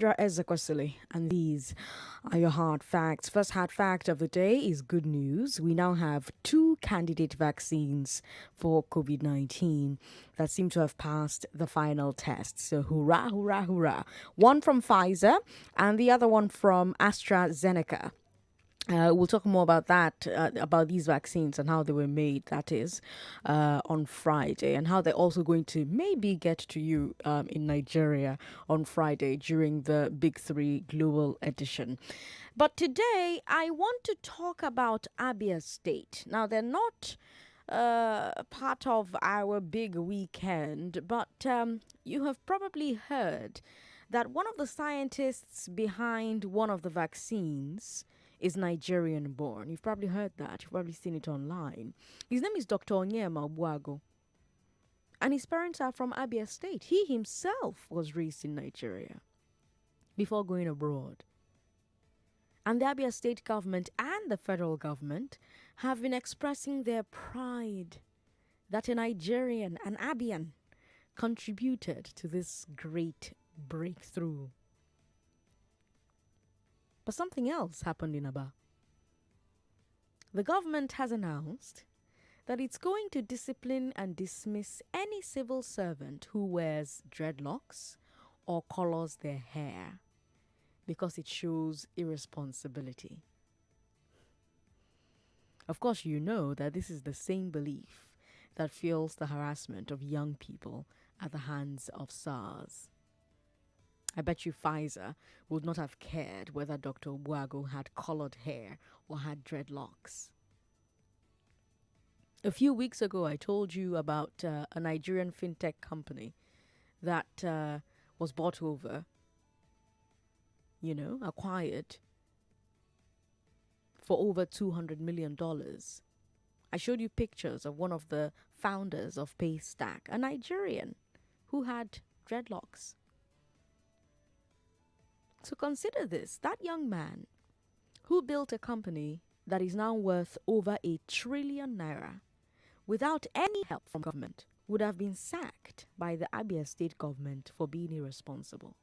Sandra Ezekwesili, and these are your hard facts. First hard fact of the day is good news. We now have two candidate vaccines for COVID 19 that seem to have passed the final test. So, hurrah, hurrah, hurrah. One from Pfizer and the other one from AstraZeneca. We'll talk more about that, about these vaccines and how they were made, that is, on Friday, and how they're also going to maybe get to you in Nigeria on Friday during the Big Three Global Edition. But today, I want to talk about Abia State. Now, they're not part of our big weekend, but you have probably heard that one of the scientists behind one of the vaccines is Nigerian born. You've probably heard that. You've probably seen it online. His name is Dr. Onyema Buago, and his parents are from Abia State. He himself was raised in Nigeria before going abroad. And the Abia State government and the federal government have been expressing their pride that a Nigerian, an Abian, contributed to this great breakthrough. But something else happened in Aba. The government has announced that it's going to discipline and dismiss any civil servant who wears dreadlocks or colors their hair because it shows irresponsibility. Of course, you know that this is the same belief that fuels the harassment of young people at the hands of SARS. I bet you Pfizer would not have cared whether Dr. Buago had colored hair or had dreadlocks. A few weeks ago, I told you about a Nigerian fintech company that was bought over, acquired for over $200 million. I showed you pictures of one of the founders of Paystack, a Nigerian who had dreadlocks. So consider this, that young man who built a company that is now worth over ₦1 trillion without any help from government would have been sacked by the Abia state government for being irresponsible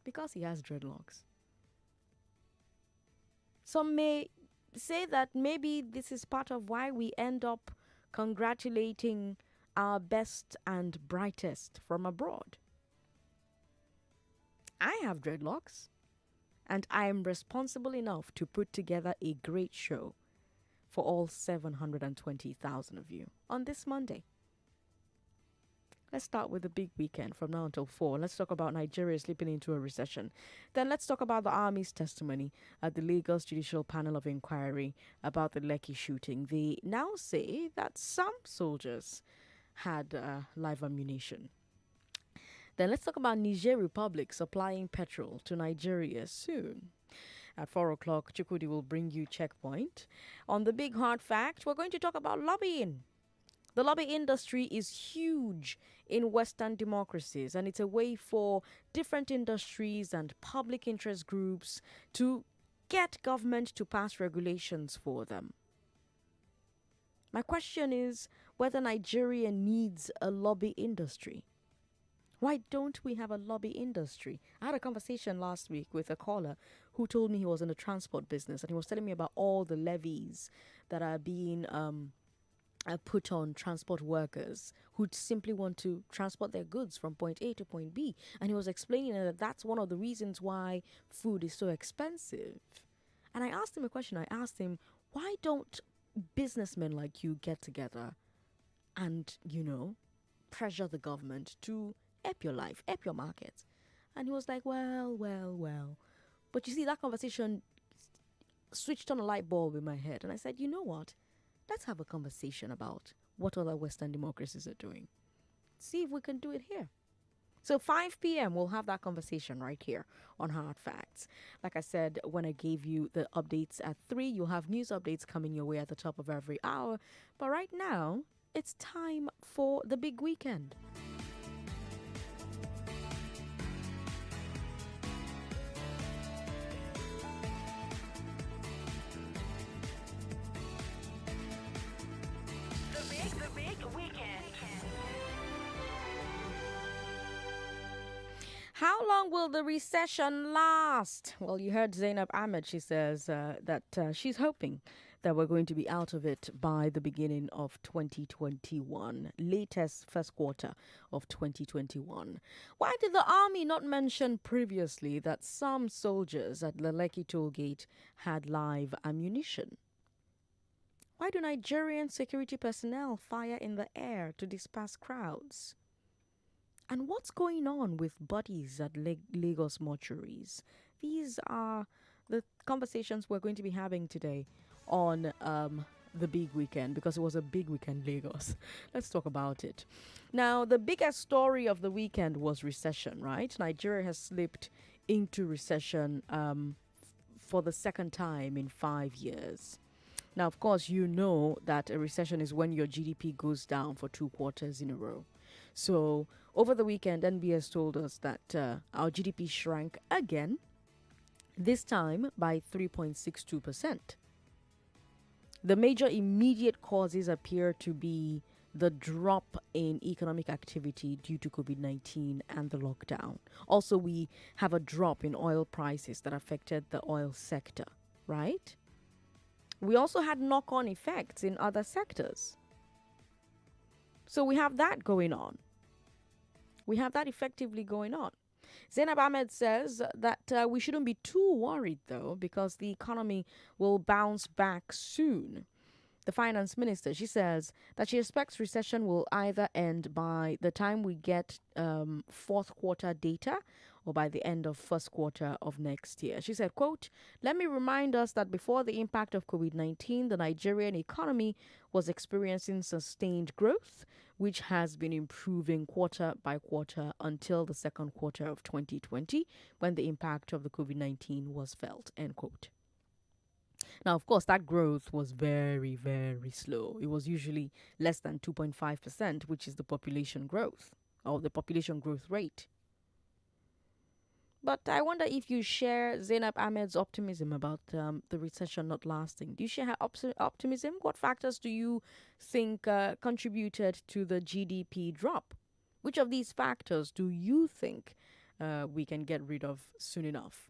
because he has dreadlocks. Some may say that maybe this is part of why we end up congratulating our best and brightest from abroad. I have dreadlocks, and I am responsible enough to put together a great show for all 720,000 of you on this Monday. Let's start with the big weekend from now until 4. Let's talk about Nigeria slipping into a recession. Then let's talk about the Army's testimony at the Lagos Judicial Panel of Inquiry about the Lekki shooting. They now say that some soldiers had live ammunition. Then let's talk about Niger Republic supplying petrol to Nigeria soon. At 4 o'clock, Chukudi will bring you Checkpoint. On the big hard fact, we're going to talk about lobbying. The lobby industry is huge in Western democracies, and it's a way for different industries and public interest groups to get government to pass regulations for them. My question is whether Nigeria needs a lobby industry. Why don't we have a lobby industry? I had a conversation last week with a caller who told me he was in the transport business, and he was telling me about all the levies that are being put on transport workers who simply want to transport their goods from point A to point B. And he was explaining that that's one of the reasons why food is so expensive. And I asked him a question. I asked him, why don't businessmen like you get together and, pressure the government to up your life, up your market? And he was like, well. But you see, that conversation switched on a light bulb in my head. And I said, you know what? Let's have a conversation about what other Western democracies are doing. See if we can do it here. So 5 p.m., we'll have that conversation right here on Hard Facts. Like I said, when I gave you the updates at 3, you'll have news updates coming your way at the top of every hour. But right now, it's time for the big weekend. The big weekend. How long long will the recession last? Well, you heard Zainab Ahmed. She says that she's hoping that we're going to be out of it by the beginning of 2021, latest first quarter of 2021. Why did the army not mention previously that some soldiers at the Lekki Tollgate had live ammunition? Why do Nigerian security personnel fire in the air to disperse crowds? And what's going on with bodies at Lagos mortuaries? These are the conversations we're going to be having today on the big weekend, because it was a big weekend, Lagos. Let's talk about it. Now, the biggest story of the weekend was recession, right? Nigeria has slipped into recession for the second time in 5 years. Now, of course, you know that a recession is when your GDP goes down for 2 quarters in a row. So, over the weekend, NBS told us that our GDP shrank again, this time by 3.62%. The major immediate causes appear to be the drop in economic activity due to COVID-19 and the lockdown. Also, we have a drop in oil prices that affected the oil sector, right? We also had knock-on effects in other sectors. So we have that going on. We have that effectively going on. Zainab Ahmed says that we shouldn't be too worried, though, because the economy will bounce back soon. The finance minister, she says that she expects recession will either end by the time we get fourth quarter data or by the end of first quarter of next year. She said, quote, "Let me remind us that before the impact of COVID-19, the Nigerian economy was experiencing sustained growth, which has been improving quarter by quarter until the second quarter of 2020, when the impact of the COVID-19 was felt," end quote. Now, of course, that growth was very, very slow. It was usually less than 2.5%, which is the population growth or the population growth rate. But I wonder if you share Zainab Ahmed's optimism about the recession not lasting. Do you share her optimism? What factors do you think contributed to the GDP drop? Which of these factors do you think we can get rid of soon enough?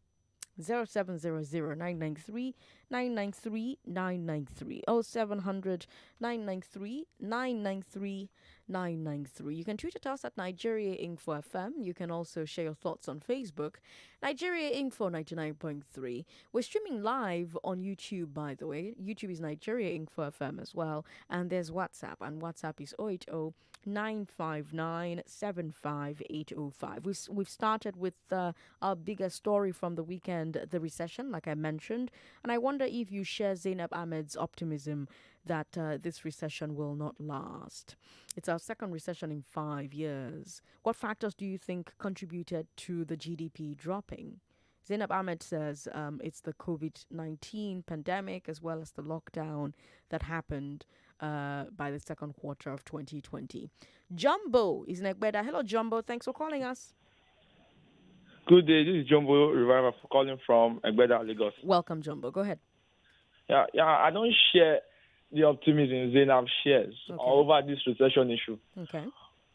0700-993-993-993 0700-993-993-993. You can tweet at us at Nigeria Info FM. You can also share your thoughts on Facebook, Nigeria Info 99.3. We're streaming live on YouTube, by the way. YouTube is Nigeria Info FM as well. And there's WhatsApp, and WhatsApp is 080-959-75805. We've started with our biggest story from the weekend, the recession, like I mentioned. And I wonder if you share Zainab Ahmed's optimism that this recession will not last. It's our second recession in 5 years. What factors do you think contributed to the GDP dropping? Zainab Ahmed says it's the COVID-19 pandemic as well as the lockdown that happened by the second quarter of 2020. Jumbo is in Egbeda. Hello, Jumbo. Thanks for calling us. Good day. This is Jumbo Reviver calling from Egbeda, Lagos. Welcome, Jumbo. Go ahead. Yeah. I don't share the optimism Zainab shares over this recession issue. Okay.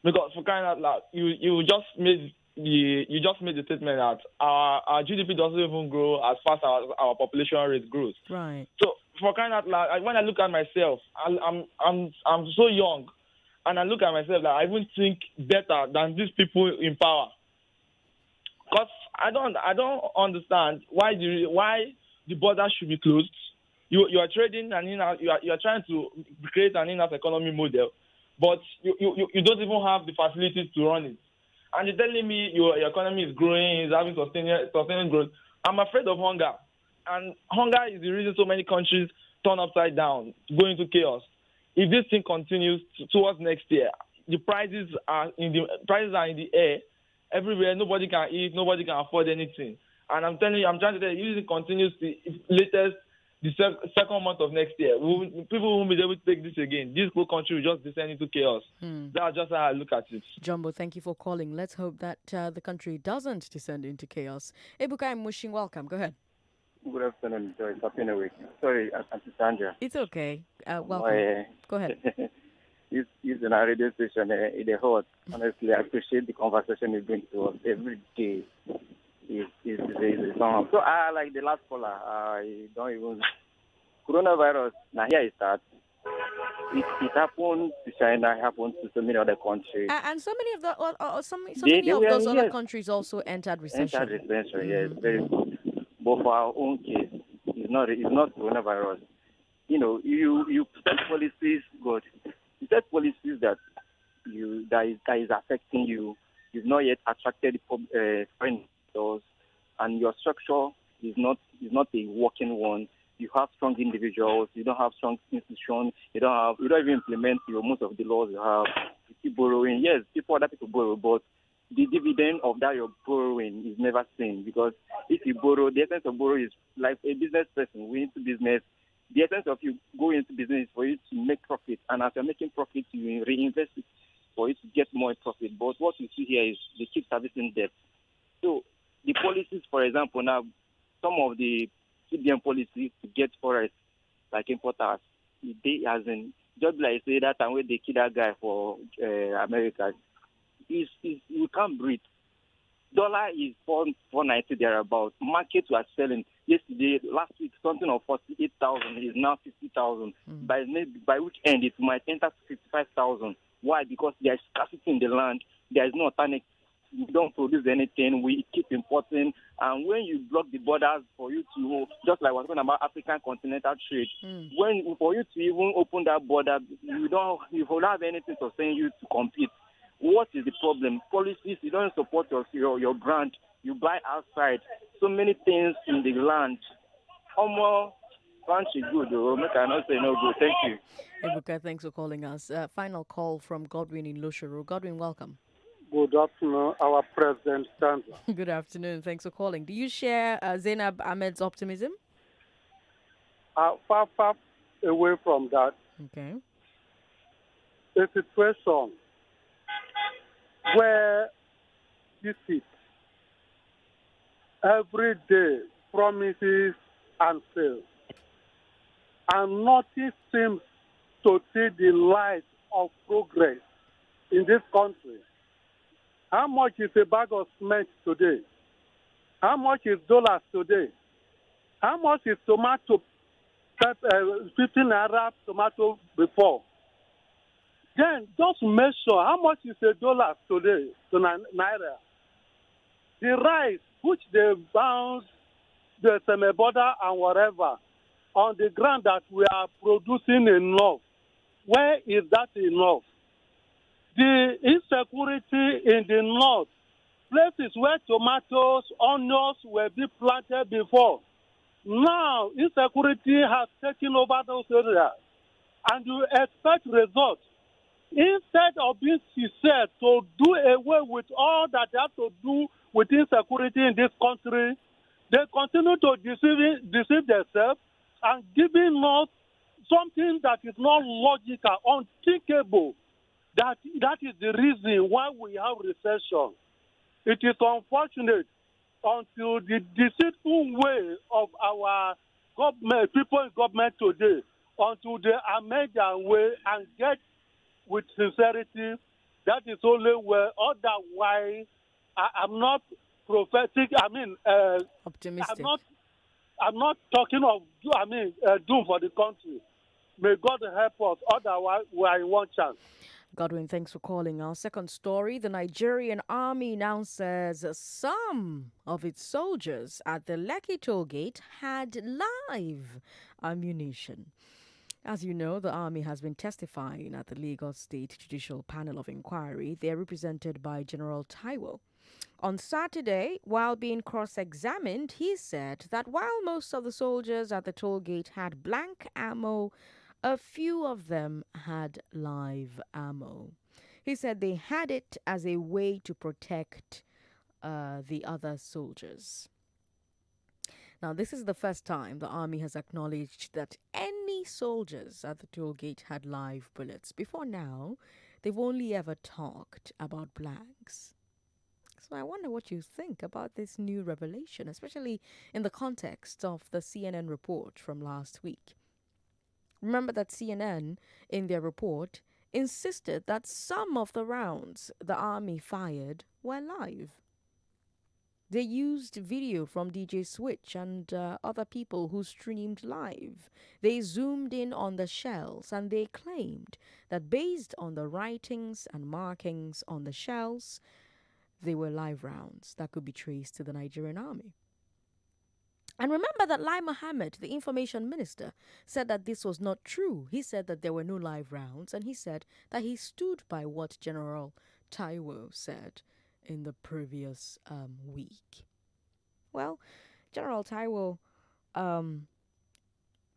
Because for crying out loud, you just made the statement that our GDP doesn't even grow as fast as our population rate grows. Right. So for crying out loud, when I look at myself, I'm so young, and I look at myself like I even think better than these people in power. Because I don't understand why the border should be closed. You are trading and you are trying to create an in-house economy model, but you don't even have the facilities to run it. And you're telling me your economy is growing, is having sustaining growth. I'm afraid of hunger, and hunger is the reason so many countries turn upside down, go into chaos. If this thing continues towards next year, the prices are in the air. Everywhere, nobody can eat, nobody can afford anything. And I'm trying to tell you, if it continues the second month of next year, people won't be able to take this again. This whole country will just descend into chaos. That's just how I look at it. Jumbo, thank you for calling. Let's hope that the country doesn't descend into chaos. Ebuka Mushin, welcome. Go ahead. Good afternoon, Joyce. Happy New Week. Sorry, Auntie Sandra. It's okay. Welcome. Go ahead. It's an radio station in the hot. Honestly, I appreciate the conversation you bring to us every day. It's on. So I like the last caller. I don't even coronavirus. Now here it starts. It happened to China. It happened to so many other countries. And so many of the so They many they of were those other yes countries also entered entered recession. recession. Yes, very good. But for our own case, it's not coronavirus. You set policies, but you set policies that is affecting you. You've not yet attracted foreign investors, and your structure is not a working one. You have strong individuals. You don't have strong institutions. You don't even implement most of the laws you have. You keep borrowing. Yes, other people borrow, but the dividend of that you're borrowing is never seen, because if you borrow, the essence of borrow is like a business person going into business. The essence of you going into business is for you to make profit, and as you're making profit, you reinvest it for you to get more profit. But what you see here is they keep servicing debt. So the policies, for example, now some of the CBN policies to get forex like importers, they as in just like say that time when they kill that guy for America, is you can't breathe. Dollar is 490 thereabout. Markets were selling yesterday, last week, something of 48,000 is now 50,000. By which end it might enter to 55,000. Why? Because there is scarcity in the land. There is no alternative. We don't produce anything. We keep importing. And when you block the borders for you to, just like I was talking about African continental trade, when for you to even open that border, you don't have anything to send you to compete. What is the problem? Policies, you don't support your brand. You buy outside. So many things in the land. Homo, country good, though. I cannot say no good. Thank you. Ebuka, thanks for calling us. Final call from Godwin in Loshoro. Godwin, welcome. Good afternoon, our President Sandra. Good afternoon. Thanks for calling. Do you share Zainab Ahmed's optimism? Far away from that, Okay. a situation where you see every day promises and fails, and nothing seems to see the light of progress in this country. How much is a bag of cement today? How much is dollars today? How much is tomato, 15 naira tomato before? Then just measure how much is a dollar today to naira. The rice, which they bound the semi border and whatever, on the ground that we are producing enough. Where is that enough? The insecurity in the north, places where tomatoes, onions were being planted before. Now, insecurity has taken over those areas, and you expect results. Instead of being sincere to do away with all that they have to do with insecurity in this country, they continue to deceive themselves and giving us something that is not logical, unthinkable. That is the reason why we have recession. It is unfortunate until the deceitful way of our government, people in government today, until they amend their way and get with sincerity, that is only way. Otherwise, I'm not prophetic. Optimistic. I'm not talking of doom for the country. May God help us. Otherwise, we are in one chance. Godwin, thanks for calling. Our second story, the Nigerian army now says some of its soldiers at the Lekki Tollgate had live ammunition. As you know, the army has been testifying at the Lagos State Judicial Panel of Inquiry. They are represented by General Taiwo. On Saturday, while being cross-examined, he said that while most of the soldiers at the toll gate had blank ammo, a few of them had live ammo. He said they had it as a way to protect the other soldiers. Now, this is the first time the army has acknowledged that any soldiers at the toll gate had live bullets. Before now, they've only ever talked about blanks. So I wonder what you think about this new revelation, especially in the context of the CNN report from last week. Remember that CNN, in their report, insisted that some of the rounds the army fired were live. They used video from DJ Switch and other people who streamed live. They zoomed in on the shells and they claimed that based on the writings and markings on the shells, they were live rounds that could be traced to the Nigerian army. And remember that Lai Mohammed, the information minister, said that this was not true. He said that there were no live rounds, and he said that he stood by what General Taiwo said in the previous week. Well, General Taiwo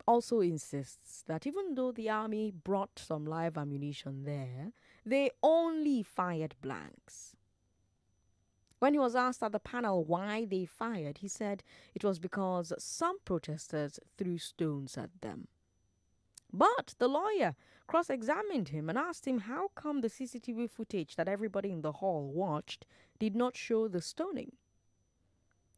also insists that even though the army brought some live ammunition there, they only fired blanks. When he was asked at the panel why they fired, he said it was because some protesters threw stones at them. But the lawyer cross-examined him and asked him how come the CCTV footage that everybody in the hall watched did not show the stoning.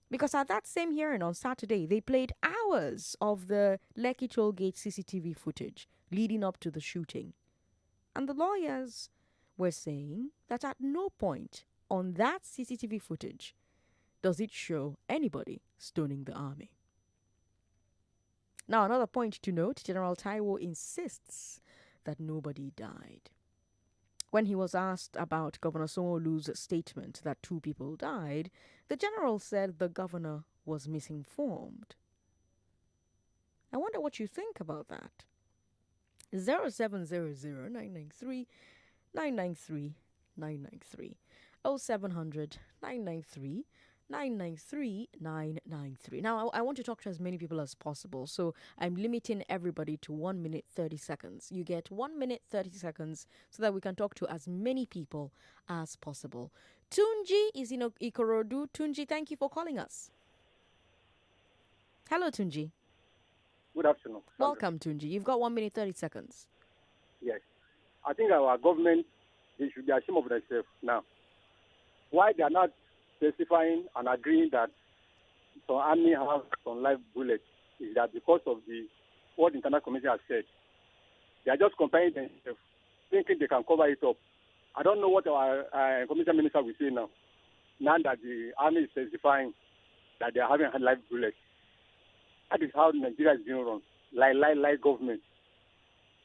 Because at that same hearing on Saturday, they played hours of the Lekki Tollgate CCTV footage leading up to the shooting. And the lawyers were saying that at no point on that CCTV footage does it show anybody stoning the army. Now, another point to note, General Taiwo insists that nobody died. When he was asked about Governor Sanwo-Olu's statement that 2 people died, the general said the governor was misinformed. I wonder what you think about that. 0700 993 993 993 0700 993 993 993. Now, I want to talk to as many people as possible, so I'm limiting everybody to 1 minute 30 seconds. You get 1 minute 30 seconds so that we can talk to as many people as possible. Tunji is in Ikorodu. Tunji, thank you for calling us. Hello, Tunji. Good afternoon. Sandra. Welcome, Tunji. You've got 1 minute 30 seconds. Yes. I think our government, they should be ashamed of themselves now. Why they are not specifying and agreeing that some army have some live bullets is that because of what the international community has said. They are just comparing themselves, thinking they can cover it up. I don't know what our community minister will say now that the army is specifying that they are having live bullets. That is how Nigeria is being run. Like government.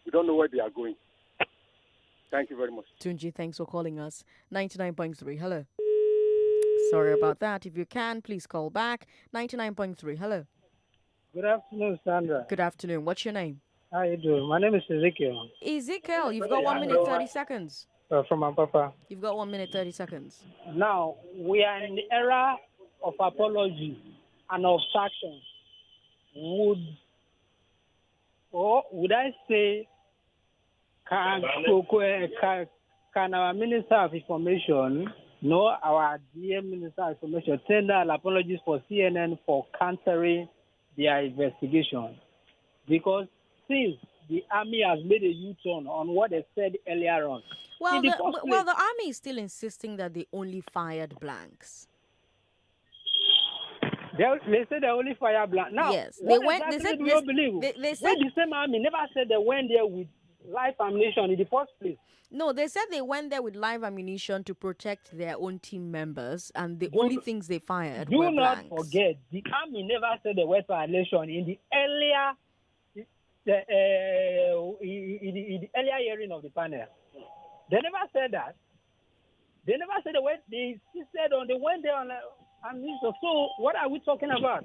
We don't know where they are going. Thank you very much. Tunji, thanks for calling us. 99.3, hello. Sorry about that. If you can, please call back. 99.3, hello. Good afternoon, Sandra. Good afternoon. What's your name? How you doing? My name is Ezekiel. Ezekiel, you've got 1 minute 30 seconds. From my papa. You've got 1 minute 30 seconds. Now, we are in the era of apology and of sanctions. Would I say, can our Minister of Information, our dear Minister of Information, tender apologies for CNN for countering their investigation? Because since the army has made a U-turn on what they said earlier on. Well, the army is still insisting that they only fired blanks. They said they only fire blanks. Now, yes, they said do you believe? They said the same army never said they went there with live ammunition in the first place. No, they said they went there with live ammunition to protect their own team members, and the only things they fired were blanks. Do not forget, the army never said they went for ammunition in the earlier hearing of the panel. They never said that. They never said they insisted on they went there on ammunition. So what are we talking about?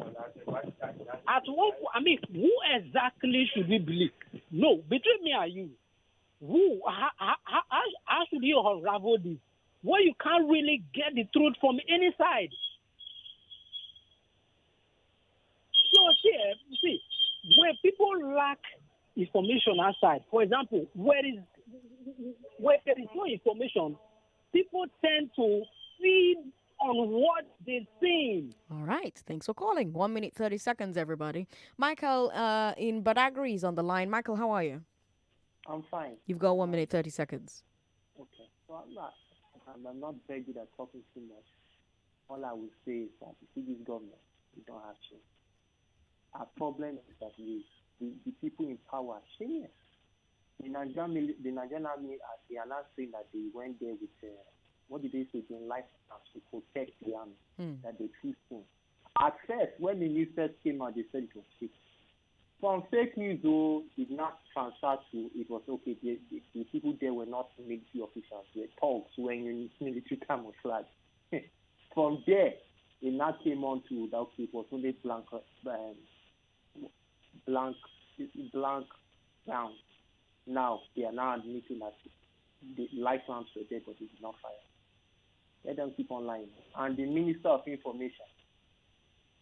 Who exactly should we believe? No, between me and you, how should you unravel this? Well, you can't really get the truth from any side. So see, where people lack information outside, for example, where there is no information, people tend to feed on what they've seen. All right. Thanks for calling. 1 minute, 30 seconds, everybody. Michael in Badagry is on the line. Michael, how are you? I'm fine. You've got 1 minute, 30 seconds. Okay. So I'm not very good at talking too much. All I will say is that you see this government, we don't have change. Our problem is that the people in power are shameless. the Nigerian army, they are now saying that they went there with, what did they say, in life to protect the army, that they choose to. At first, when the news first came out, they said it was fake. From fake news, though, it not transferred to, it was okay, the people there were not military officials, they were thugs wearing military camouflage. From there, it now came on to that, okay, it was only blank ground. Now, they are now admitting that the life lamps were there, but it did not fire. Let them keep on lying. And the Minister of Information,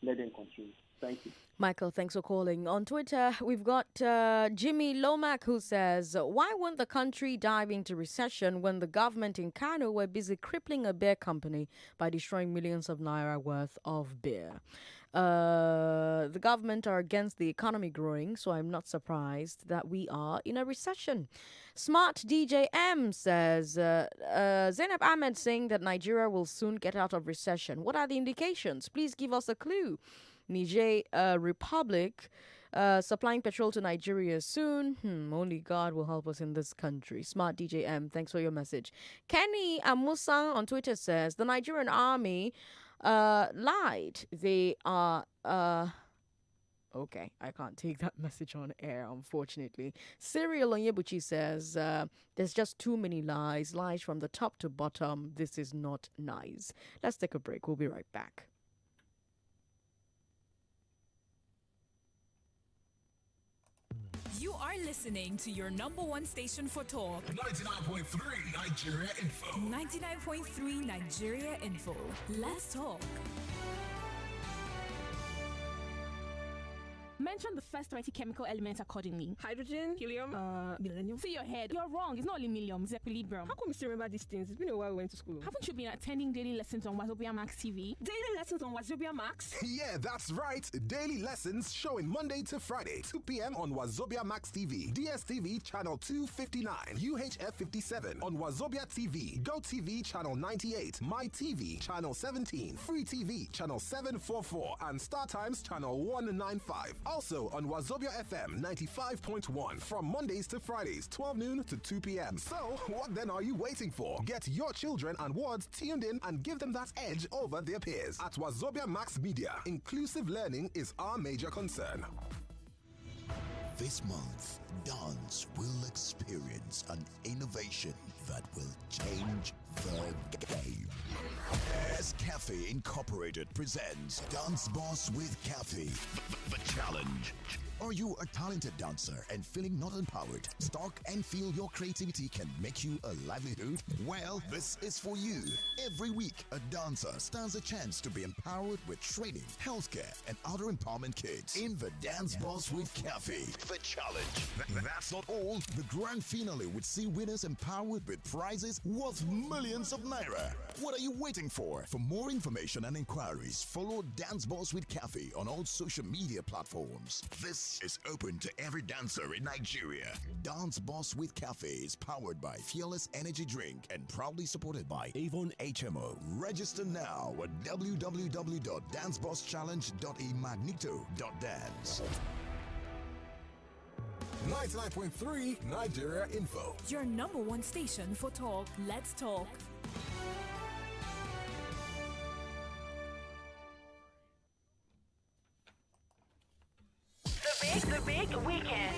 let them continue. Thank you. Michael, thanks for calling. On Twitter, we've got Jimmy Lomack who says, why won't the country dive into recession when the government in Kano were busy crippling a beer company by destroying millions of naira worth of beer? The government are against the economy growing, so I'm not surprised that we are in a recession. Smart DJ M says, Zainab Ahmed saying that Nigeria will soon get out of recession. What are the indications? Please give us a clue. Niger Republic supplying petrol to Nigeria soon. Only God will help us in this country. Smart DJ M, thanks for your message. Kenny Amusang on Twitter says the Nigerian army lied. They are okay, I can't take that message on air, unfortunately. Cyril Onyebuchi says there's just too many lies from the top to bottom. This is not nice. Let's take a break. We'll be right back. You are listening to your number one station for talk. 99.3 Nigeria Info. 99.3 Nigeria Info. Let's talk. Mention the first 20 chemical elements accordingly. Hydrogen, helium, millennium. See your head. You're wrong. It's not aluminium. It's equilibrium. How come you still remember these things? It's been a while we went to school. Haven't you been attending daily lessons on Wazobia Max TV? Daily lessons on Wazobia Max? Yeah, that's right. Daily lessons showing Monday to Friday, 2 p.m. on Wazobia Max TV, DSTV channel 259, UHF 57 on Wazobia TV, Go TV channel 98, My TV channel 17, Free TV channel 744, and Star Times channel 195. Also on Wazobia FM 95.1 from Mondays to Fridays, 12 noon to 2 p.m. So, what then are you waiting for? Get your children and wards tuned in and give them that edge over their peers. At Wazobia Max Media, inclusive learning is our major concern. This month, dance will experience an innovation that will change the game. As Cafe Incorporated presents Dance Boss with Cafe, the challenge. Are you a talented dancer and feeling not empowered? Stalk and feel your creativity can make you a livelihood? Well, this is for you. Every week, a dancer stands a chance to be empowered with training, healthcare, and other empowerment kits in the Dance Boss with Cafe, the challenge. That's not all. The grand finale would see winners empowered with prizes worth millions of naira. What are you waiting for? For more information and inquiries, follow Dance Boss with Cafe on all social media platforms. This is open to every dancer in Nigeria. Dance Boss with Cafe is powered by Fearless Energy Drink and proudly supported by Avon HMO. Register now at www.dancebosschallenge.imagneto.dance. 99.3 Nigeria Info. Your number one station for talk. Let's talk. The big weekend.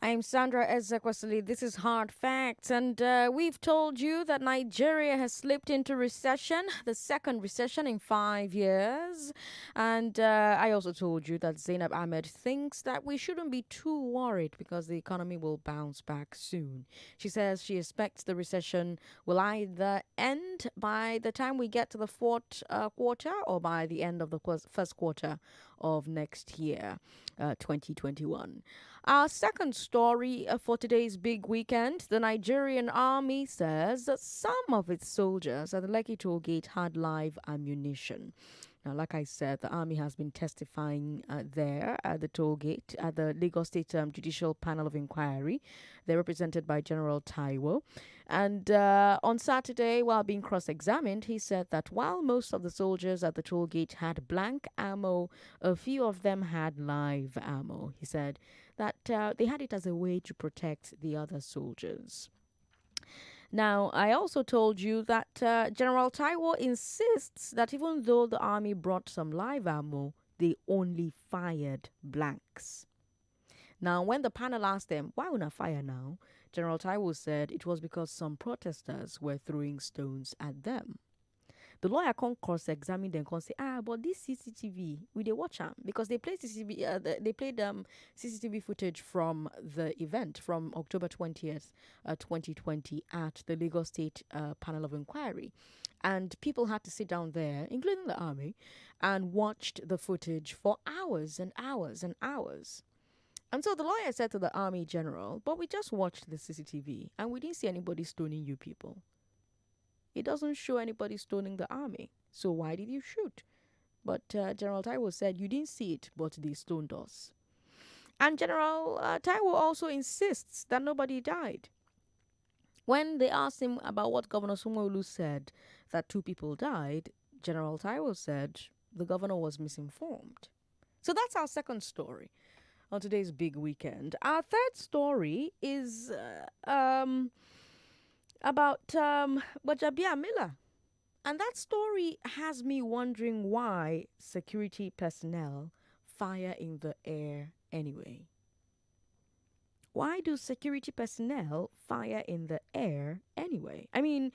I'm Sandra Ezekwesili. This is Hard Facts, and we've told you that Nigeria has slipped into recession, the second recession in 5 years. And I also told you that Zainab Ahmed thinks that we shouldn't be too worried because the economy will bounce back soon. She says she expects the recession will either end by the time we get to the fourth quarter or by the end of the first quarter of next year, 2021. Our second story for today's big weekend, the Nigerian army says that some of its soldiers at the Lekki Tollgate had live ammunition. Now, like I said, the army has been testifying there at the toll gate at the Lagos State Judicial Panel of Inquiry. They're represented by General Taiwo. And on Saturday, while being cross-examined, he said that while most of the soldiers at the toll gate had blank ammo, a few of them had live ammo. He said that they had it as a way to protect the other soldiers. Now, I also told you that General Taiwo insists that even though the army brought some live ammo, they only fired blanks. Now, when the panel asked them, why would I fire now? General Taiwo said it was because some protesters were throwing stones at them. The lawyer can't cross-examine them and say, but this CCTV, we they watch them because they played CCTV. They played CCTV footage from the event from October 20th, 2020, at the Lagos State Panel of Inquiry, and people had to sit down there, including the army, and watched the footage for hours and hours and hours. And so the lawyer said to the army general, "But we just watched the CCTV, and we didn't see anybody stoning you people. It doesn't show anybody stoning the army. So why did you shoot?" But General Taiwo said, "You didn't see it, but they stoned us." And General Taiwo also insists that nobody died. When they asked him about what Governor Sanwo-Olu said, that 2 people died, General Taiwo said the governor was misinformed. So that's our second story on today's big weekend. Our third story is about Bajabia Miller. And that story has me wondering why security personnel fire in the air anyway. Why do security personnel fire in the air anyway? I mean,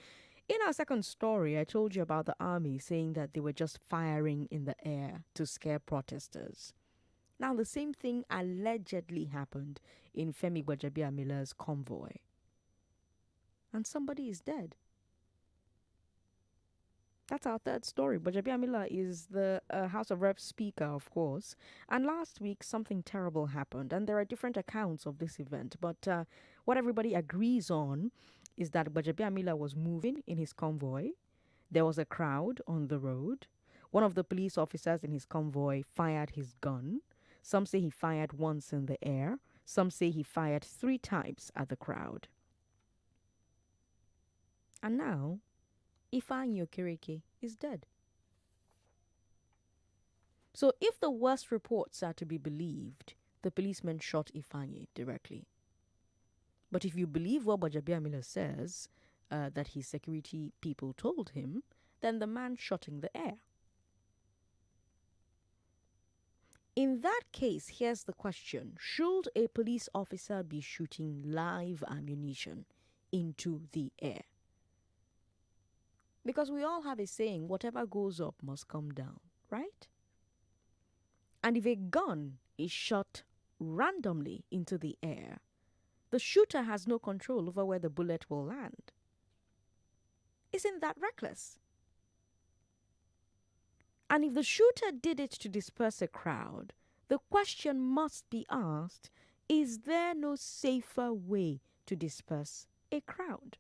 in our second story, I told you about the army saying that they were just firing in the air to scare protesters. Now, the same thing allegedly happened in Femi Bajabia Miller's convoy. And somebody is dead. That's our third story. Bajabia Miller is the House of Reps speaker, of course. And last week, something terrible happened. And there are different accounts of this event. But what everybody agrees on is that Bajabia Miller was moving in his convoy. There was a crowd on the road. One of the police officers in his convoy fired his gun. Some say he fired once in the air. Some say he fired 3 times at the crowd. And now, Ifeanyi Okereke is dead. So if the worst reports are to be believed, the policeman shot Ifeanyi directly. But if you believe what Bajabia Miller says, that his security people told him, then the man shot in the air. In that case, here's the question. Should a police officer be shooting live ammunition into the air? Because we all have a saying, whatever goes up must come down, right? And if a gun is shot randomly into the air, the shooter has no control over where the bullet will land. Isn't that reckless? And if the shooter did it to disperse a crowd, the question must be asked, is there no safer way to disperse a crowd?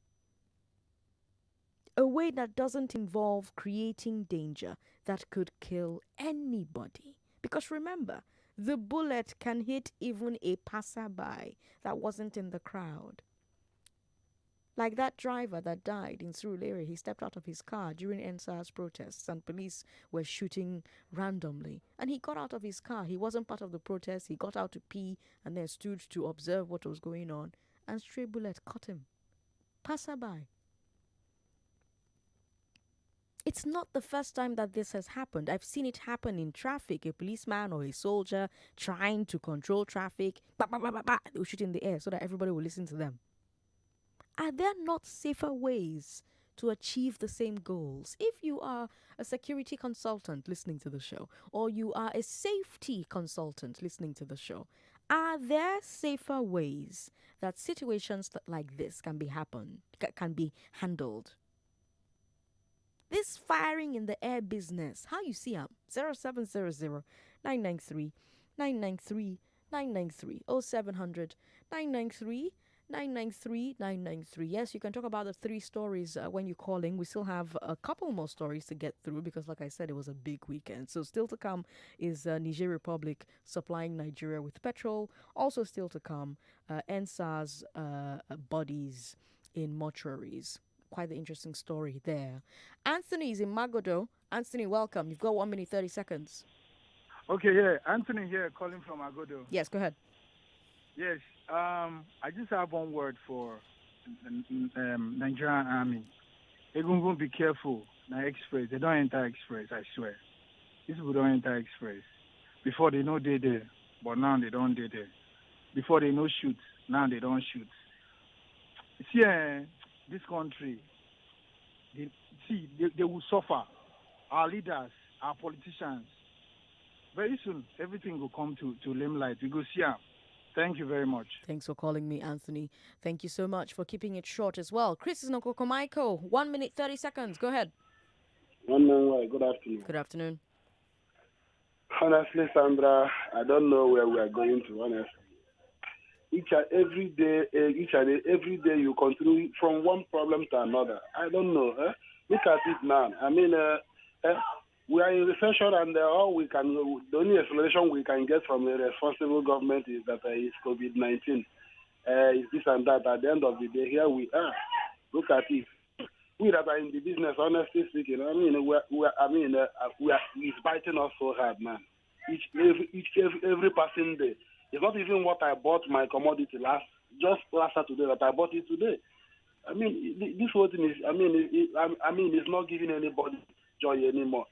A way that doesn't involve creating danger that could kill anybody. Because remember, the bullet can hit even a passerby that wasn't in the crowd. Like that driver that died in Surulere, he stepped out of his car during NSAS protests and police were shooting randomly. And he got out of his car. He wasn't part of the protest. He got out to pee and then stood to observe what was going on. And stray bullet caught him. Passerby. It's not the first time that this has happened. I've seen it happen in traffic. A policeman or a soldier trying to control traffic. Bah, bah, bah, bah, bah. They will shoot in the air so that everybody will listen to them. Are there not safer ways to achieve the same goals? If you are a security consultant listening to the show, or you are a safety consultant listening to the show, are there safer ways that situations like this can be handled? This firing in the air business, how you see them? 0700 993 993 993 0700 993 993 993. Yes, you can talk about the three stories when you're calling. We still have a couple more stories to get through because, like I said, it was a big weekend. So still to come is Niger Republic supplying Nigeria with petrol. Also still to come, NSA's bodies in mortuaries. Quite the interesting story there. Anthony is in Magodo. Anthony, welcome. You've got 1 minute 30 seconds. Okay, yeah, Anthony here, calling from Agodo. Yes, go ahead. Yes, I just have one word for Nigerian army. They're going to be careful. Now, express, they don't enter express, I swear. These people don't enter express. Before they know they're there, but now they don't do there. Before they know shoot, now they don't shoot. See, this country, they will suffer. Our leaders, our politicians. Very soon, everything will come to limelight. We go see them. Thank you very much. Thanks for calling me, Anthony. Thank you so much for keeping it short as well. Chris is Michael. 1 minute, 30 seconds. Go ahead. Good afternoon. Good afternoon. Honestly, Sandra, I don't know where we are going to, honestly. Each and every day you continue from one problem to another. I don't know. Look at it now. I mean, we are in recession, and the only explanation we can get from a responsible government is that it's COVID-19. It's this and that. At the end of the day, here we are. Look at it. We that are in the business, honestly speaking, I mean, it's biting us so hard, man. Every passing day. It's not even what I bought my commodity last Saturday that I bought it today. I mean, this whole thing is, it's not giving anybody joy anymore.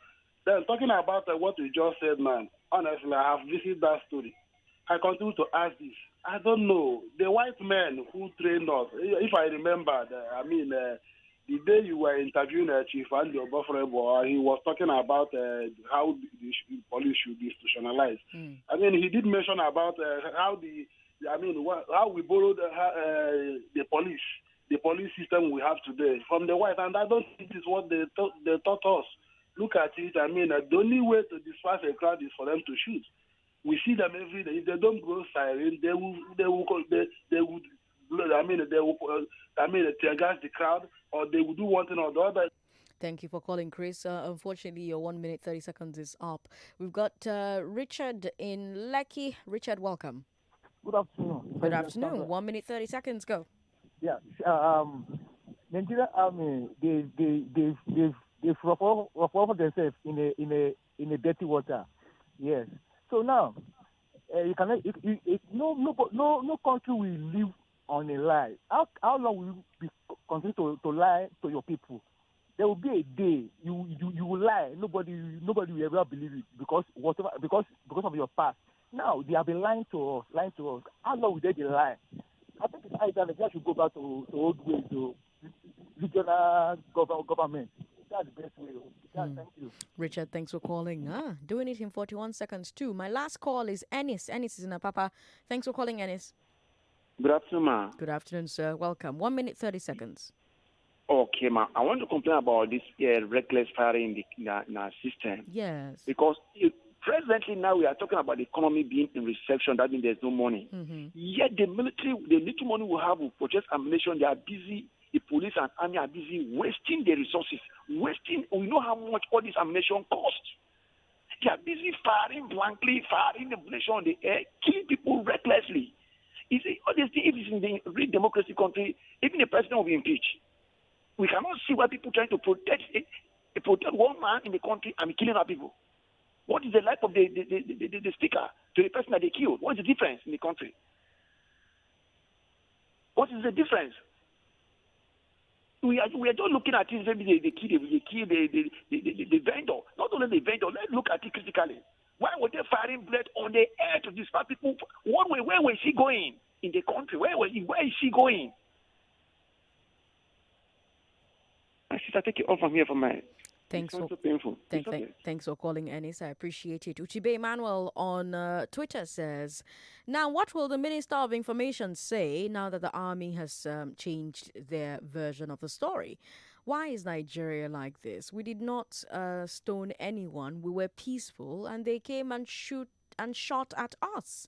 Then talking about what you just said, man, honestly, I have visited that story. I continue to ask this. I don't know. The white men who trained us, if I remember, the day you were interviewing Chief Andy Obafrebo, he was talking about how the police should be institutionalized. I mean, he did mention about how we borrowed the police system we have today from the white, and I don't think it's what they taught us. Look at it. I mean, the only way to disperse a crowd is for them to shoot. We see them every day. If they don't blow siren, they will tear gas the crowd, or they will do one thing or the other. Thank you for calling, Chris. Unfortunately, your 1 minute 30 seconds is up. We've got Richard in Lekki. Richard, welcome. Good afternoon. Good afternoon. 1 minute 30 seconds. Go. Yeah. Nigerian army, they've rough themselves in a dirty water. Yes. So now, no country will live on a lie. How long will you be continue to lie to your people? There will be a day you will lie. Nobody will ever believe it because of your past. Now they have been lying to us. How long will they be lying? I think it's either they should go back to old ways, to regional government. That's the best way. Thank you. Richard, thanks for calling. Doing it in 41 seconds too. My last call is Ennis. Ennis is in Apapa. Thanks for calling, Ennis. Good afternoon, ma. Good afternoon, sir. Welcome. 1 minute, 30 seconds. Okay, ma. I want to complain about this reckless firing in our system. Yes. Because presently now we are talking about the economy being in recession. That means there's no money. Mm-hmm. Yet the military, the little money we have will purchase ammunition. They are busy. The police and army are busy wasting their resources. We know how much all this ammunition costs. They are busy firing blankly, firing ammunition on the air, killing people recklessly. If it's in the real democracy country, even the president will be impeached. We cannot see why people trying to protect one man in the country and killing our people. What is the life of the speaker to the person that they killed? What is the difference in the country? What is the difference? We are just looking at it. Maybe they kill the vendor. Not only the vendor. Let's look at it critically. Why were they firing blood on the air to disperse people? Where was she going in the country? Where is she going? My sister, take it off from here for my. Thanks for so painful. Thanks for calling, Ennis. I appreciate it. Uchibe Emmanuel on Twitter says, now what will the Minister of Information say now that the army has changed their version of the story? Why is Nigeria like this? We did not stone anyone. We were peaceful and they came and shot at us.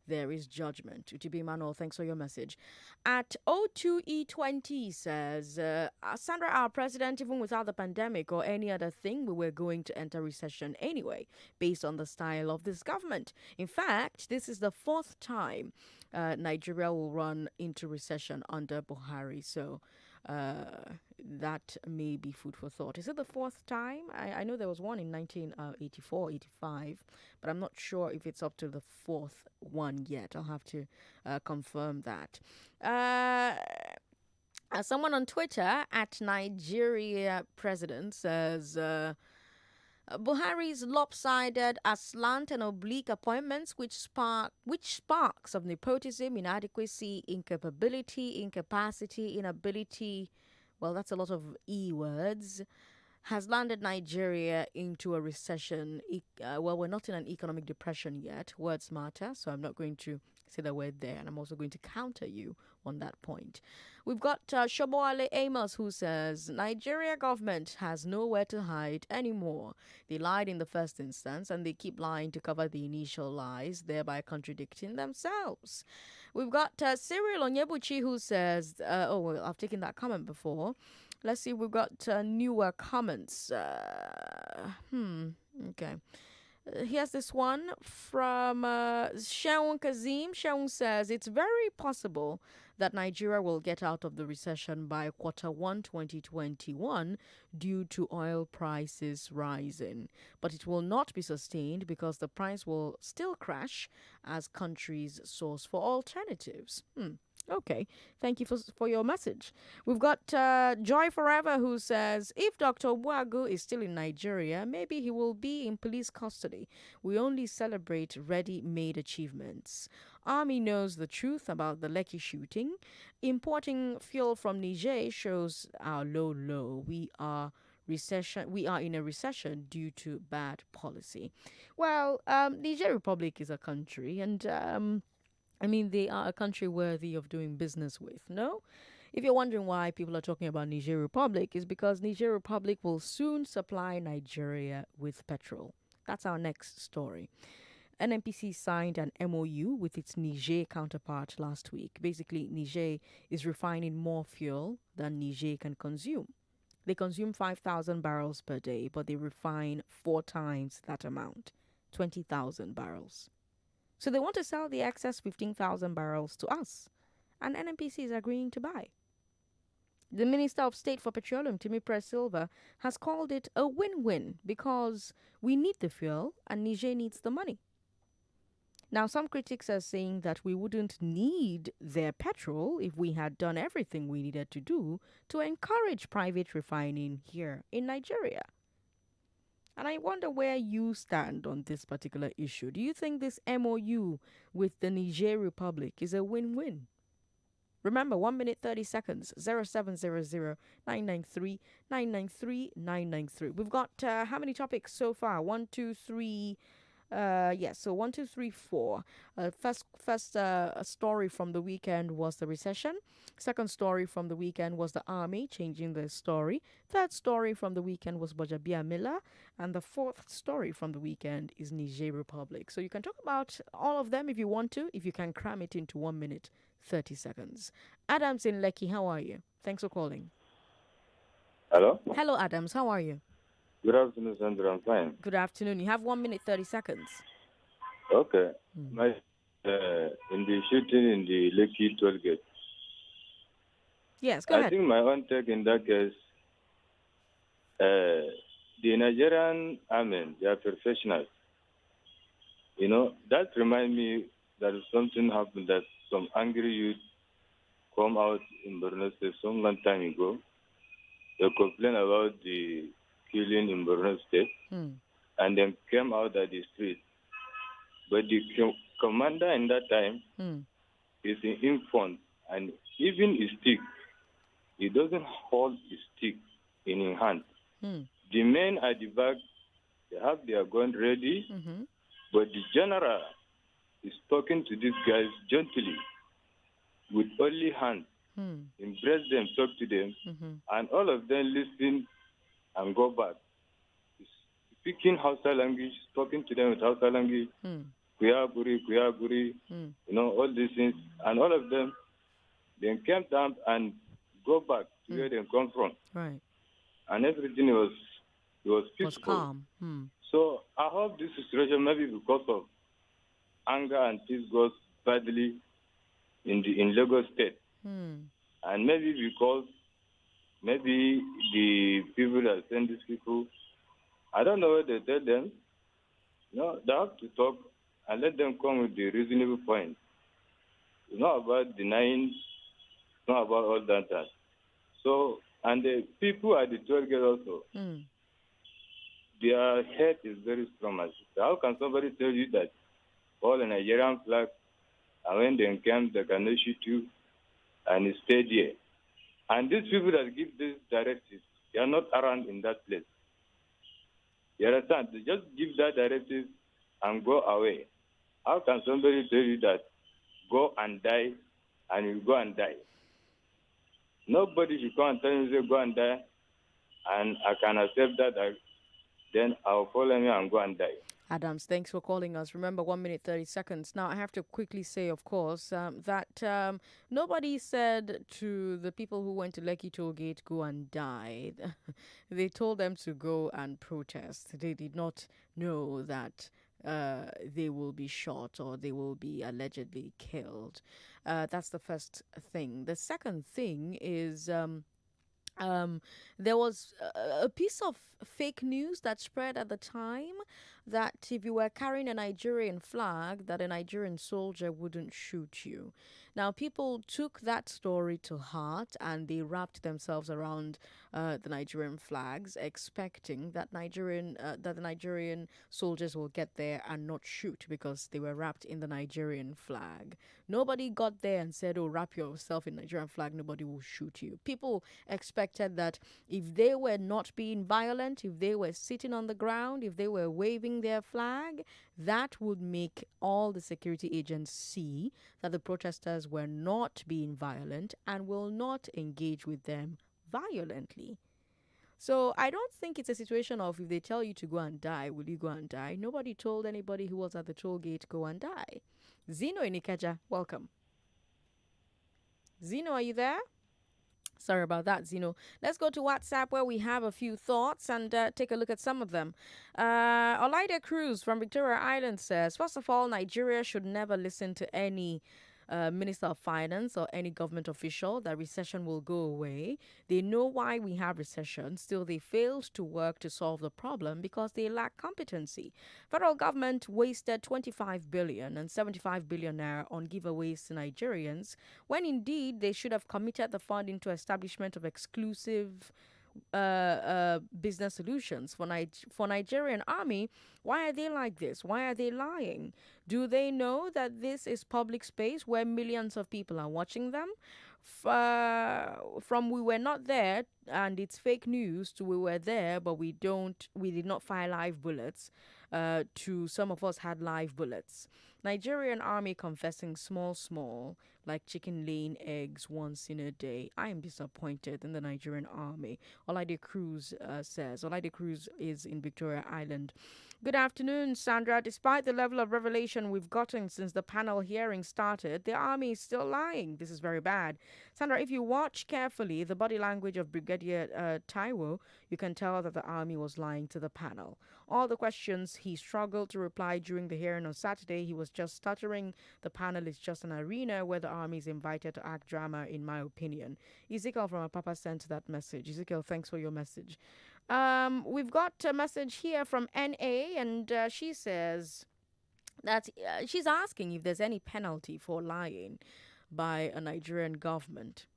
there is judgment. Utibi Manuel, thanks for your message. At O2E20 says, Sandra, our president, even without the pandemic or any other thing, we were going to enter recession anyway, based on the style of this government. In fact, this is the fourth time Nigeria will run into recession under Buhari. So that may be food for thought. Is it the fourth time? I know there was one in 1984, 85, but I'm not sure if it's up to the fourth one yet. I'll have to confirm that. Someone on Twitter at Nigeria President says, Buhari's lopsided, aslant and oblique appointments, which sparks of nepotism, inadequacy, incapability, incapacity, inability, well, that's a lot of E words, has landed Nigeria into a recession. Well, we're not in an economic depression yet. Words matter, so I'm not going to say the word there, and I'm also going to counter you on that point. We've got Shoboale Amos, who says, Nigeria government has nowhere to hide anymore. They lied in the first instance, and they keep lying to cover the initial lies, thereby contradicting themselves. We've got Cyril Onyebuchi, who says, well, I've taken that comment before. Let's see, we've got newer comments. Okay. Here's this one from Shaun Kazim. Shaun says, it's very possible that Nigeria will get out of the recession by Q1 2021 due to oil prices rising. But it will not be sustained because the price will still crash as countries source for alternatives. Okay, thank you for your message. We've got Joy Forever, who says, if Dr. Obuagu is still in Nigeria, maybe he will be in police custody. We only celebrate ready-made achievements. Army knows the truth about the Lekki shooting. Importing fuel from Niger shows our low. We are in a recession due to bad policy. Well, Niger Republic is a country, and they are a country worthy of doing business with, no? If you're wondering why people are talking about Niger Republic, is because Niger Republic will soon supply Nigeria with petrol. That's our next story. NNPC signed an MOU with its Niger counterpart last week. Basically, Niger is refining more fuel than Niger can consume. They consume 5,000 barrels per day, but they refine 4 times that amount, 20,000 barrels. So they want to sell the excess 15,000 barrels to us, and NNPC is agreeing to buy. The Minister of State for Petroleum, Temipre Silva, has called it a win-win because we need the fuel and Niger needs the money. Now, some critics are saying that we wouldn't need their petrol if we had done everything we needed to do to encourage private refining here in Nigeria. And I wonder where you stand on this particular issue. Do you think this MOU with the Niger Republic is a win-win? Remember, 1 minute 30 seconds, 0700 993 993 993. We've got how many topics so far? 1, 2, 3. So 1, 2, 3, 4. First story from the weekend was the recession. Second story from the weekend was the army changing their story. Third story from the weekend was Bajabia Miller. And the fourth story from the weekend is Niger Republic. So you can talk about all of them if you want to, if you can cram it into 1 minute 30 seconds. Adams in Lekki, how are you? Thanks for calling. Hello? Hello, Adams. How are you? Good afternoon, Sandra. I'm fine. Good afternoon. You have 1 minute 30 seconds. Okay. In the shooting in the Lekki Tollgate. Yes, go ahead. I think my own take in that case, the Nigerian army, they are professionals. You know, that reminds me that something happened that some angry youth come out in Borno State some long time ago. They complain about the killing in Borno State and then came out at the street. But the commander in that time is in infant, and even his stick, he doesn't hold his stick in his hand. The men at the back, they have their gun ready, but the general is talking to these guys gently with only hands. Embrace them, talk to them, and all of them listen and go back. Speaking Hausa language, talking to them with Hausa language, Kuyaguri, all these things. And all of them, they came down and go back to where they come from. Right. And everything was peaceful. Calm. So I hope this situation, maybe because of anger and peace, goes badly in Lagos State. And maybe because the people that send these people, I don't know what they tell them. They have to talk and let them come with the reasonable point. It's not about denying, it's not about all that. So, and the people at the toll gate also, their head is very strong. How can somebody tell you that all the Nigerian flag, and when they camp, they cannot shoot you, and you stay there? And these people that give these directives, they are not around in that place. You understand? They just give that directive and go away. How can somebody tell you that go and die, and you go and die? Nobody should come and tell you, say, go and die, and I can accept that, then I'll follow me and go and die. Adams, thanks for calling us. Remember, 1 minute, 30 seconds. Now, I have to quickly say, of course, that nobody said to the people who went to Lekki Tollgate, go and die. They told them to go and protest. They did not know that they will be shot or they will be allegedly killed. That's the first thing. The second thing is... there was a piece of fake news that spread at the time that if you were carrying a Nigerian flag, that a Nigerian soldier wouldn't shoot you. Now, people took that story to heart and they wrapped themselves around the Nigerian flags, expecting that the Nigerian soldiers will get there and not shoot because they were wrapped in the Nigerian flag. Nobody got there and said, oh, wrap yourself in Nigerian flag, nobody will shoot you. People expected that if they were not being violent, if they were sitting on the ground, if they were waving their flag, that would make all the security agents see that the protesters were not being violent and will not engage with them violently. So I don't think it's a situation of if they tell you to go and die, will you go and die? Nobody told anybody who was at the toll gate, go and die. Zeno in Ikeja, welcome. Zeno, are you there? Sorry about that, Zeno. Let's go to WhatsApp where we have a few thoughts and take a look at some of them. Olaide Cruz from Victoria Island says, first of all, Nigeria should never listen to any Minister of Finance or any government official that recession will go away. They know why we have recession. Still, they failed to work to solve the problem because they lack competency. Federal government wasted 25 billion and 75 billion naira on giveaways to Nigerians, when indeed they should have committed the fund into establishment of exclusive business solutions for Nigerian army. Why are they like this? Why are they lying? Do they know that this is public space where millions of people are watching them? From we were not there and it's fake news to we were there but we did not fire live bullets, to some of us had live bullets. Nigerian army confessing small, like chicken laying eggs once in a day. I am disappointed in the Nigerian army. Olaide Cruz says. Olaide Cruz is in Victoria Island. Good afternoon, Sandra. Despite the level of revelation we've gotten since the panel hearing started, the army is still lying. This is very bad. Sandra, if you watch carefully the body language of Brigadier Taiwo, you can tell that the army was lying to the panel. All the questions he struggled to reply during the hearing on Saturday, he was just stuttering. The panel is just an arena where the army is invited to act drama, in my opinion. Ezekiel from Apapa sent that message. Ezekiel, thanks for your message. We've got a message here from NA, and she says that she's asking if there's any penalty for lying by a Nigerian government.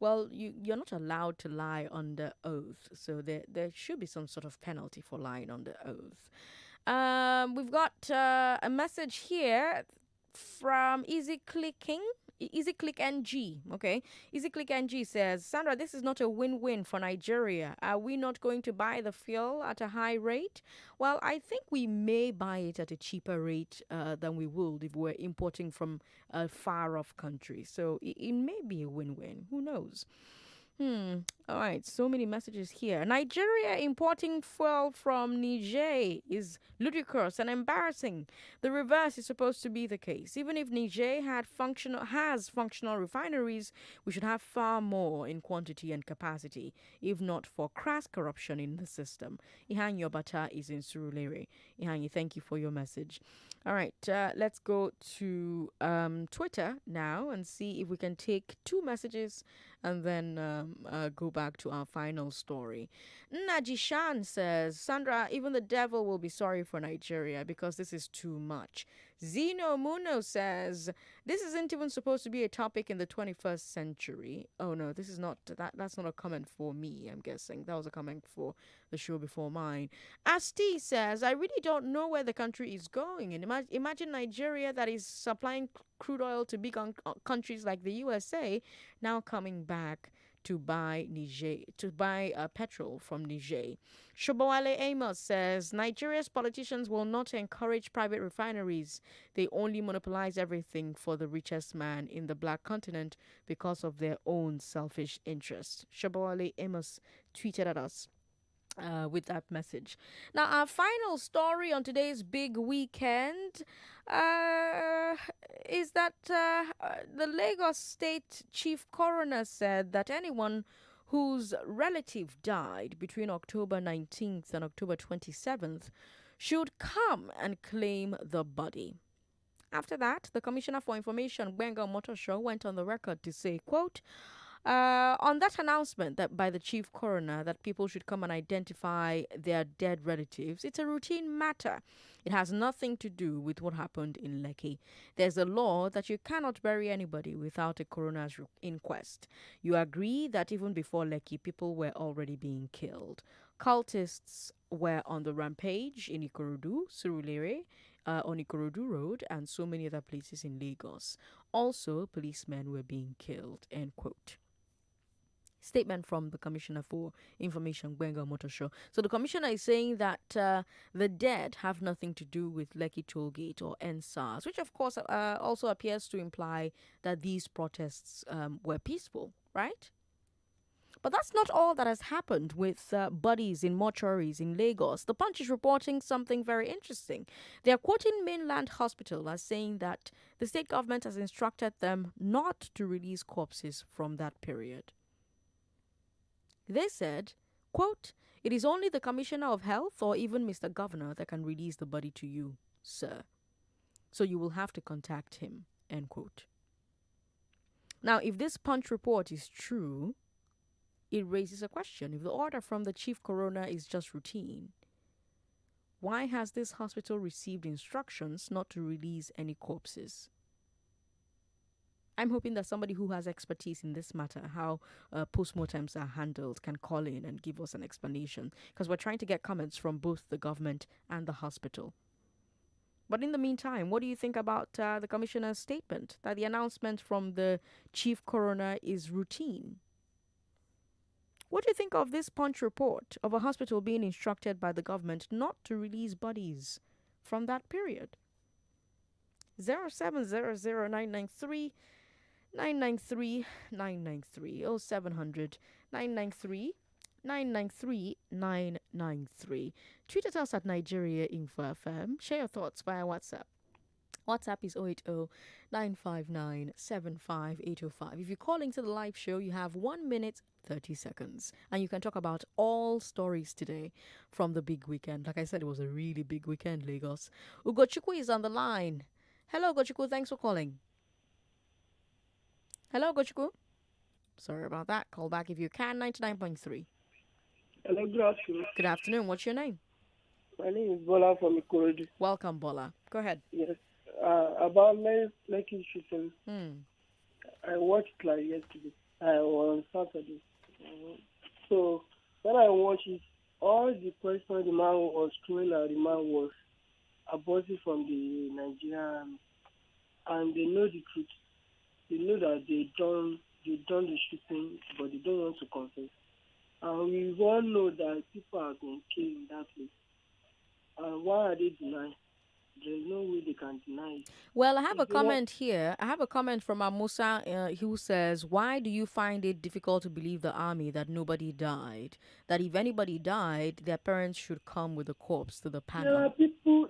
Well, you're not allowed to lie under oath, so there should be some sort of penalty for lying under oath. We've got a message here from Easy Click NG. Okay, Easy Click NG says, Sandra, this is not a win-win for Nigeria. Are we not going to buy the fuel at a high rate? Well, I think we may buy it at a cheaper rate than we would if we were importing from a far-off country. So it may be a win-win. Who knows? All right, so many messages here. Nigeria importing fuel from Niger is ludicrous and embarrassing. The reverse is supposed to be the case. Even if Niger has functional refineries, we should have far more in quantity and capacity, if not for crass corruption in the system. Ihanyi Obata is in Surulere. Ihanyi, thank you for your message. All right, let's go to Twitter now and see if we can take two messages and then go back to our final story. Najishan says, Sandra, even the devil will be sorry for Nigeria because this is too much. Zeno Muno says, this isn't even supposed to be a topic in the 21st century. Oh no, this is not, that's not a comment for me, I'm guessing. That was a comment for the show before mine. Asti says, I really don't know where the country is going. And imagine Nigeria that is supplying crude oil to big countries like the USA now coming back to buy petrol from Niger. Shobowale Amos says Nigeria's politicians will not encourage private refineries. They only monopolize everything for the richest man in the black continent because of their own selfish interests. Shobowale Amos tweeted at us with that message. Now, our final story on today's big weekend is that the Lagos State Chief Coroner said that anyone whose relative died between October 19th and October 27th should come and claim the body. After that, the Commissioner for Information, Gbenga Motosho, went on the record to say, quote, on that announcement that by the chief coroner that people should come and identify their dead relatives, it's a routine matter. It has nothing to do with what happened in Lekki. There's a law that you cannot bury anybody without a coroner's inquest. You agree that even before Lekki, people were already being killed. Cultists were on the rampage in Ikorodu, Surulere, on Ikorodu Road, and so many other places in Lagos. Also, policemen were being killed, end quote. Statement from the Commissioner for Information, Gbenga Motosho. So the Commissioner is saying that the dead have nothing to do with Lekki Tollgate or NSAS, which of course also appears to imply that these protests were peaceful, right? But that's not all that has happened with bodies in mortuaries in Lagos. The Punch is reporting something very interesting. They are quoting Mainland Hospital as saying that the state government has instructed them not to release corpses from that period. They said, quote, it is only the Commissioner of Health or even Mr. Governor that can release the body to you, sir. So you will have to contact him, end quote. Now, if this Punch report is true, it raises a question. If the order from the chief coroner is just routine, why has this hospital received instructions not to release any corpses? I'm hoping that somebody who has expertise in this matter, how postmortems are handled, can call in and give us an explanation, because we're trying to get comments from both the government and the hospital. But in the meantime, what do you think about the commissioner's statement that the announcement from the chief coroner is routine? What do you think of this Punch report of a hospital being instructed by the government not to release bodies from that period? 0700993 993 993 0700 993 993 993. Tweet at us at Nigeria Info FM. Share your thoughts via WhatsApp. WhatsApp is 080 959 75805. If you call into the live show, you have 1 minute 30 seconds, and you can talk about all stories today from the big weekend. Like I said, it was a really big weekend, Lagos. Ugochukwu is on the line. Hello, Ugochukwu. Thanks for calling. Hello, Ugochukwu. Sorry about that. Call back if you can. 99.3. Hello, good afternoon. Good afternoon. What's your name? My name is Bola from Ikorodu. Welcome, Bola. Go ahead. Yes. About Lekki shooting. I watched like yesterday. I was on Saturday. So when I watched it, all the questions the man was throwing at the man was aborted from the Nigerian, and they know the truth. They know that they done the shooting, but they don't want to confess. And we all know that people are being killed in that place. And why are they denying? There's no way they can deny it. Well, I have a If they want, comment here. I have a comment from Amusa who says, why do you find it difficult to believe the army that nobody died? That if anybody died, their parents should come with a corpse to the there panel. are people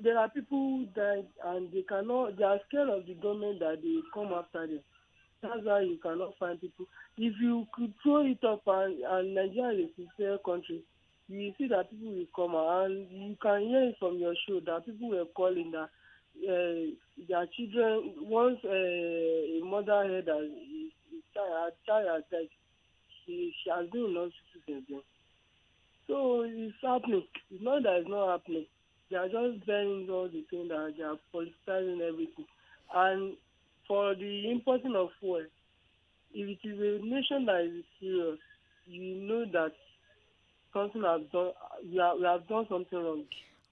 who died and they are scared of the government that they come after them. That's why you cannot find people. If you could throw it up and Nigeria is a sincere country, you will see that people will come out, and you can hear it from your show that people were calling that their children, once a mother heard that her child has died, she has been in hospital since then. So it's happening. It's not that it's not happening. They are just bearing all the things that they are politicizing everything. And for the importing of fuel, if it is a nation that is serious, you know that something has done. We have done something wrong.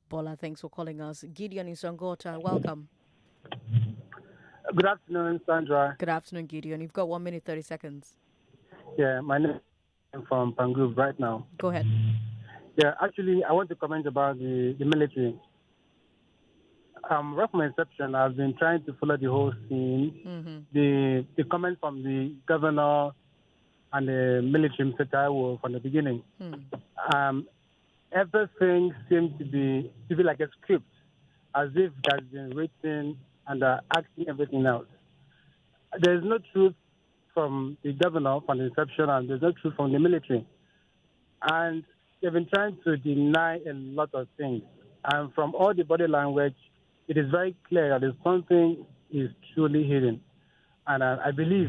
Bola, thanks for calling us. Gideon in Sangota, welcome. Good afternoon, Sandra. Good afternoon, Gideon. You've got 1 minute, 30 seconds. Yeah, my name is from Pangrove right now. Go ahead. Yeah, actually, I want to comment about the military. Right from inception, I've been trying to follow the whole scene. The comment from the governor and the military Mr. Taiwo from the beginning. Everything seems to be like a script, as if it has been written and acting everything out. There's no truth from the governor from the inception, and there's no truth from the military. And they've been trying to deny a lot of things. And from all the body language, it is very clear that there's something is truly hidden. And I believe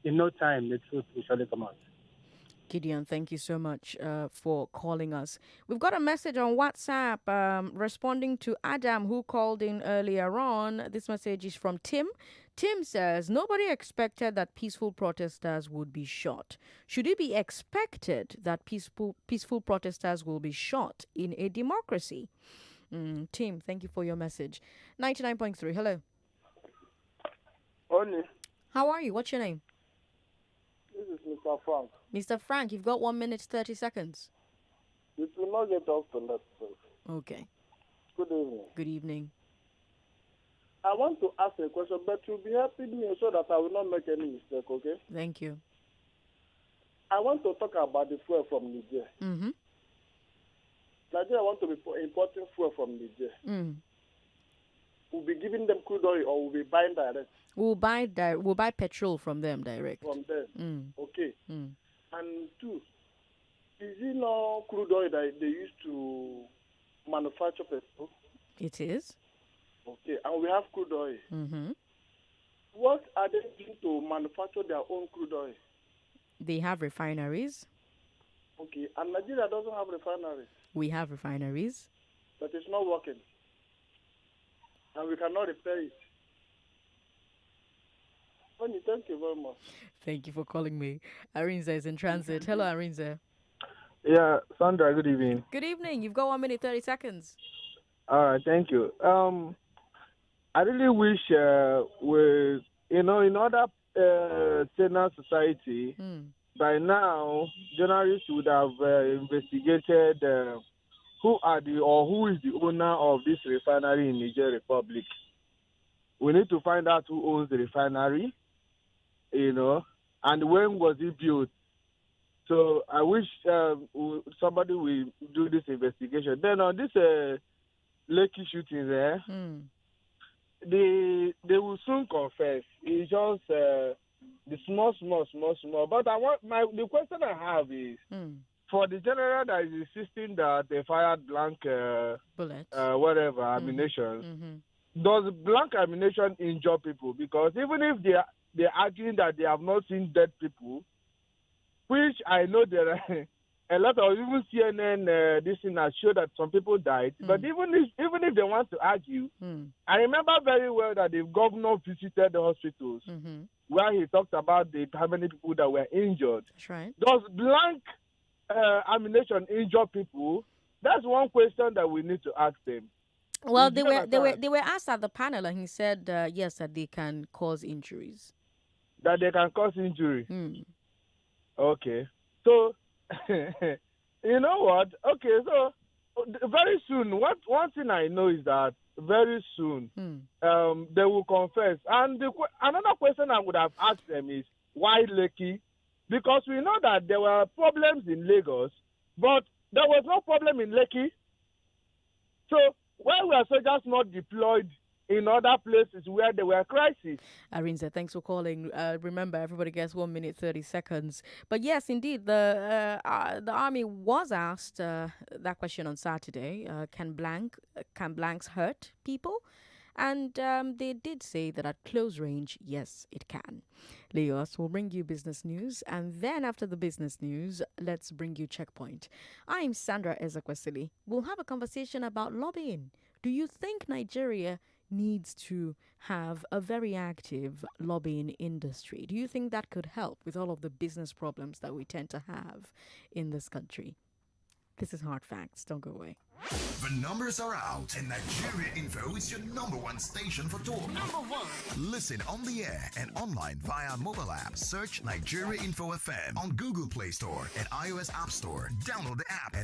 in no time the truth will surely come out. Gideon, thank you so much for calling us. We've got a message on WhatsApp responding to Adam, who called in earlier on. This message is from Tim. Tim says, nobody expected that peaceful protesters would be shot. Should it be expected that peaceful protesters will be shot in a democracy? Tim, thank you for your message. 99.3, hello. Oni. How are you? What's your name? This is Mr. Frank. Mr. Frank, you've got 1 minute, 30 seconds. It will not get off to that. Okay. Good evening. Good evening. I want to ask a question, but you'll be helping me so that I will not make any mistake, okay? Thank you. I want to talk about the fuel from Niger. Nigeria want to be importing fuel from Niger. We'll be giving them crude oil or we'll be buying direct? We'll buy petrol from them direct. From them. Okay. And two, is it not crude oil that they use to manufacture petrol? It is. Okay, and we have crude oil. What are they doing to manufacture their own crude oil? They have refineries. Okay, and Nigeria doesn't have refineries. We have refineries. But it's not working. And we cannot repair it. Thank you very much. Thank you for calling me. Arinza is in transit. Hello, Arinza. Yeah, Sandra, good evening. Good evening. You've got 1 minute, 30 seconds. All right, thank you. I really wish in other tenant society, by now, journalists would have investigated who is the owner of this refinery in Niger Republic. We need to find out who owns the refinery, and when was it built. So I wish somebody will do this investigation. Then on this Lekki shooting there, they will soon confess. It's just the small. But the question I have is, for the general that is insisting that they fired blank bullets, ammunition, does blank ammunition injure people? Because even if they're arguing that they have not seen dead people, which I know there are a lot of, even CNN, this thing has showed that some people died. But even if they want to argue, I remember very well that the governor visited the hospitals where he talked about how many people that were injured. That's right. Does blank ammunition injure people? That's one question that we need to ask them. Well, they were asked at the panel, and he said yes, that they can cause injuries. That they can cause injury. Okay. So, you know what? Okay, so very soon, one thing I know is that very soon, they will confess. And another question I would have asked them is, why Lekki? Because we know that there were problems in Lagos, but there was no problem in Lekki. So why were soldiers not deployed in other places where there were crises? Arinze, thanks for calling. Remember, everybody gets 1 minute 30 seconds. But yes, indeed, the army was asked that question on Saturday. Can blanks hurt people? And they did say that at close range, yes, it can. Leos will bring you business news, and then after the business news, let's bring you Checkpoint. I'm Sandra Ezekwesili. We'll have a conversation about lobbying. Do you think Nigeria needs to have a very active lobbying industry? Do you think that could help with all of the business problems that we tend to have in this country? This is Hard Facts. Don't go away. The numbers are out, and Nigeria Info is your #1 station for talk. #1. Listen on the air and online via mobile app. Search Nigeria Info FM on Google Play Store and iOS App Store. Download the app and